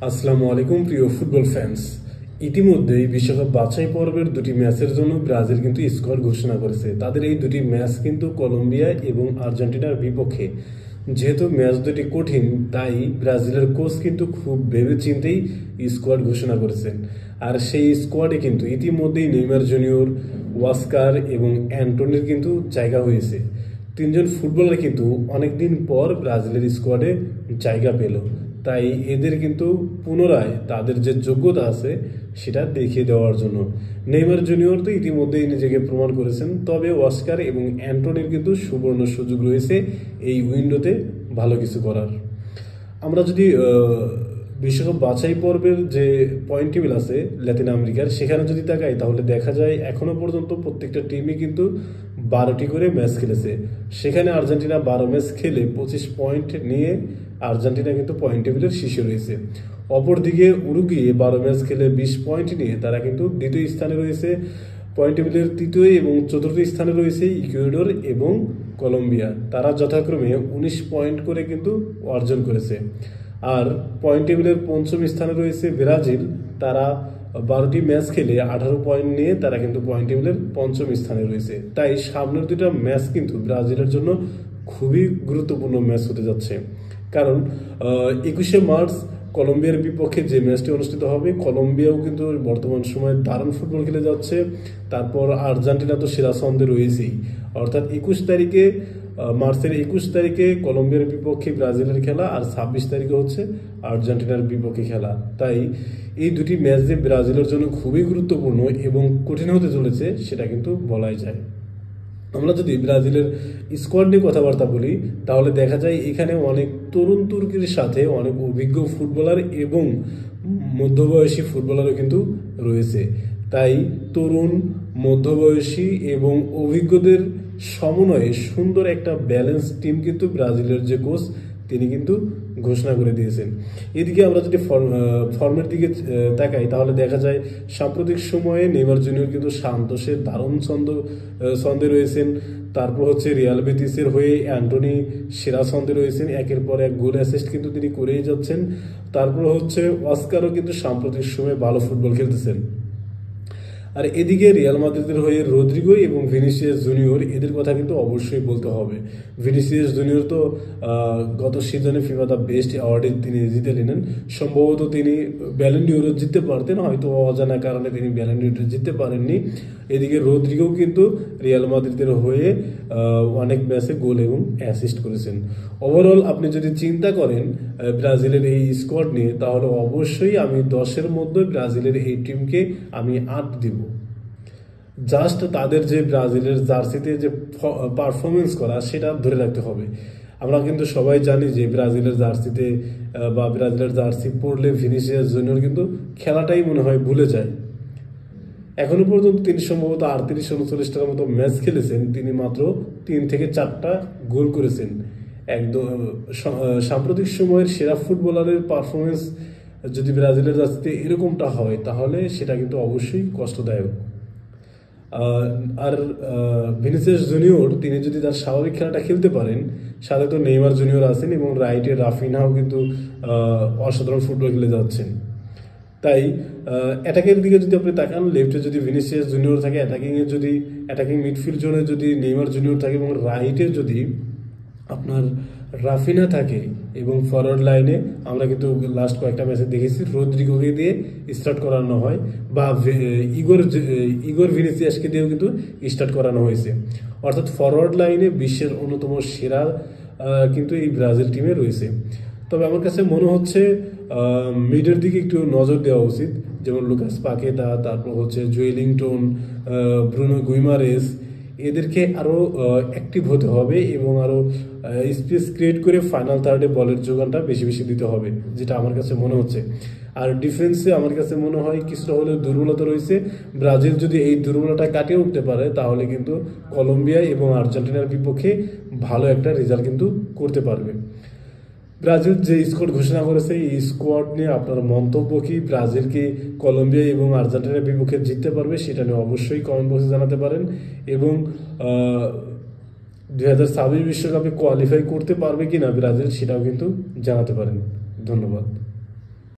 আসসালামু আলাইকুম প্রিয় ফুটবল ফ্যান্স। ইতিমধ্যেই বিশ্বকাপ বাছাই পর্বের দুটি ম্যাচের জন্য ব্রাজিল কিন্তু স্কোয়াড ঘোষণা করেছে। তাদের এই দুটি ম্যাচ কিন্তু কলম্বিয়া এবং আর্জেন্টিনার বিপক্ষে। যেহেতু ম্যাচ দুটি কঠিন, তাই ব্রাজিলের কোচ কিন্তু খুব ভেবেচিন্তেই স্কোয়াড ঘোষণা করেছেন। আর সেই স্কোয়াডে কিন্তু ইতিমধ্যেই নেইমার জুনিয়র, ওয়াস্কার এবং অ্যান্টনির কিন্তু জায়গা হয়েছে। তিনজন ফুটবলার কিন্তু অনেকদিন পর ব্রাজিলের স্কোয়াডে জায়গা পেল। তাই এদের কিন্তু পুনরায় তাদের যে যোগ্যতা আছে সেটা দেখিয়ে দেওয়ার জন্য। নেইমার জুনিয়র তো ইতিমধ্যেই নিজেকে প্রমাণ করেছেন, তবে অস্কার এবং অ্যান্টনির কিন্তু সুবর্ণ সুযোগ রয়েছে এই উইন্ডোতে ভালো কিছু করার। আমরা যদি বিশ্বকাপ বাছাই পর্বের যে পয়েন্ট টেবিল আছে লাতিন আমেরিকার, সেখানে যদি তাকাই তাহলে দেখা যায় এখনো পর্যন্ত প্রত্যেকটা টিমই কিন্তু 12টি করে ম্যাচ খেলেছে। সেখানে আর্জেন্টিনা 12 ম্যাচ খেলে 25 পয়েন্ট নিয়ে আর্জেন্টিনা কিন্তু পয়েন্ট টেবিলের শীর্ষে রয়েছে। অপরদিকে উরুগুয়ে 12 ম্যাচ খেলে 20 পয়েন্ট নিয়ে তারা কিন্তু দ্বিতীয় স্থানে রয়েছে। পয়েন্ট টেবিলের তৃতীয় এবং চতুর্থ স্থানে রয়েছে ইকুয়েডর এবং কলম্বিয়া। তারা যথাক্রমে 19 পয়েন্ট করে কিন্তু অর্জন করেছে। আর পয়েন্ট টেবিলের পঞ্চম স্থানে রয়েছে ব্রাজিল। তারা 12টি ম্যাচ খেলে 18 পয়েন্ট নিয়ে তারা কিন্তু পয়েন্ট টেবিলের পঞ্চম স্থানে রয়েছে। তাই সামনের দুটা ম্যাচ কিন্তু ব্রাজিলের জন্য খুবই গুরুত্বপূর্ণ ম্যাচ হতে যাচ্ছে। কারণ 21শে মার্চ কলম্বিয়ার বিপক্ষে যে ম্যাচটি অনুষ্ঠিত হবে, কলম্বিয়াও কিন্তু বর্তমান সময়ে দারুণ ফুটবল খেলে যাচ্ছে। তারপর আর্জেন্টিনা তো সেরা ছন্দে রয়েছেই। অর্থাৎ মার্চের 21 তারিখে কলম্বিয়ার বিপক্ষে ব্রাজিলের খেলা, আর 26 তারিখে হচ্ছে আর্জেন্টিনার বিপক্ষে খেলা। তাই এই দুটি ম্যাচ যে ব্রাজিলের জন্য খুবই গুরুত্বপূর্ণ এবং কঠিন হতে চলেছে সেটা কিন্তু বলাই যায়। আমরা যদি ব্রাজিলের স্কোয়াড নিয়ে কথাবার্তা বলি তাহলে দেখা যায় এখানে অনেক তরুণ তুর্কির সাথে অনেক অভিজ্ঞ ফুটবলার এবং মধ্যবয়সী ফুটবলারও কিন্তু রয়েছে। তাই তরুণ, মধ্যবয়সী এবং অভিজ্ঞদের সমন্বয়ে সুন্দর একটা ব্যালেন্স টিম কিন্তু ব্রাজিলের যে কোচ তিনি কিন্তু ঘোষণা করে দিয়েছেন। এদিকে আমরা যদি ফর্মের দিকে তাকাই তাহলে দেখা যায় সাম্প্রতিক সময়ে নেইমার জুনিয়র কিন্তু সান্তোসের দারুণ ছন্দে রয়েছেন। তারপর হচ্ছে রিয়াল বেতিসের হয়ে অ্যান্টনি সেরা ছন্দে রয়েছেন, একের পর এক গোল অ্যাসিস্ট কিন্তু তিনি করেই যাচ্ছেন। তারপর হচ্ছে অস্কারও কিন্তু সাম্প্রতিক সময়ে ভালো ফুটবল খেলতেছেন। আর এদিকে রিয়াল মাদ্রিদের হয়ে রদ্রিগো এবং ভিনিসিয়াস জুনিয়র, এদের কথা কিন্তু অবশ্যই বলতে হবে। ভিনিসিয়াস জুনিয়র তো গত সিজনে ফিফা দ্য বেস্ট অ্যাওয়ার্ডে তিনি জিতে নিলেন। সম্ভবত তিনি ব্যালন ডি'অরও জিততে পারতেন, হয়তো অজানা কারণে তিনি ব্যালন ডি'অরটা জিততে পারেননি। এদিকে রদ্রিগো কিন্তু রিয়াল মাদ্রিদের হয়ে অনেক ম্যাচে গোল এবং অ্যাসিস্ট করেছেন। ওভারঅল আপনি যদি চিন্তা করেন ব্রাজিলের এই স্কোয়াড নিয়ে, তাহলে অবশ্যই আমি 10-এর মধ্যে ব্রাজিলের এই টিমকে আমি 8 দিব। জাস্ট তাদের যে ব্রাজিলের জার্সিতে যে পারফরমেন্স করা সেটা ধরে রাখতে হবে। আমরা কিন্তু সবাই জানি যে ব্রাজিলের জার্সিতে বা ব্রাজিলের জার্সি পরলে ভিনিসিয়াস জুনিয়র কিন্তু খেলাটাই মনে হয় ভুলে যায়। এখনো পর্যন্ত তিনি সম্ভবত 38-39টার মতো ম্যাচ খেলেছেন, তিনি মাত্র 3 থেকে 4টা গোল করেছেন। একদম সাম্প্রতিক সময়ের সেরা ফুটবলারের পারফরমেন্স যদি ব্রাজিলের জার্সিতে এরকমটা হয় তাহলে সেটা কিন্তু অবশ্যই কষ্টদায়ক। আর ভিনিসিয়াস জুনিয়র তিনি যদি তার স্বাভাবিক খেলাটা খেলতে পারেন, সাথে তো নেইমার জুনিয়র আছেন এবং রাইটে রাফিনহাও কিন্তু অসাধারণ ফুটবল খেলে যাচ্ছেন। তাই অ্যাটাকের দিকে যদি আপনি তাকান, লেফটে যদি ভিনিসিয়াস জুনিয়র থাকে, অ্যাটাকিং মিডফিল্ড জোনে যদি নেইমার জুনিয়র থাকে এবং রাইটে যদি আপনার রাফিনা থাকে এবং ফরওয়ার্ড লাইনে আমরা কিন্তু লাস্ট কয়েকটা ম্যাচে দেখেছি রদ্রিগোকে দিয়ে স্টার্ট করানো হয় বা ইগোর ভিনিসিয়াসকে দিয়েও কিন্তু স্টার্ট করানো হয়েছে। অর্থাৎ ফরওয়ার্ড লাইনে বিশ্বের অন্যতম সেরা কিন্তু এই ব্রাজিল টিমে রয়েছে। তবে আমার কাছে মনে হচ্ছে মিডের দিকে একটু নজর দেওয়া উচিত, যেমন লুকাস পাকেতা, তারপর হচ্ছে জোয়েলিংটন, ব্রুনো গুইমারেস, এদেরকে আরও অ্যাক্টিভ হতে হবে এবং আরও স্পেস ক্রিয়েট করে ফাইনাল থার্ডে বলের যোগানটা বেশি বেশি দিতে হবে, যেটা আমার কাছে মনে হচ্ছে। আর ডিফেন্সে আমার কাছে মনে হয় কিছুটা হলেও দুর্বলতা রয়েছে। ব্রাজিল যদি এই দুর্বলতা কাটিয়ে উঠতে পারে তাহলে কিন্তু কলম্বিয়া এবং আর্জেন্টিনার বিপক্ষে ভালো একটা রেজাল্ট কিন্তু করতে পারবে। ব্রাজিল যে স্কোয়াড ঘোষণা করেছে এই স্কোয়াড নিয়ে আপনার মন্তব্য কি? ব্রাজিল কি কলম্বিয়া এবং আর্জেন্টিনার বিপক্ষে জিততে পারবে? সেটা নিয়ে অবশ্যই কমেন্ট বক্সে জানাতে পারেন এবং 2026 বিশ্বকাপে কোয়ালিফাই করতে পারবে কিনা ব্রাজিল সেটাও কিন্তু জানাতে পারেন। ধন্যবাদ।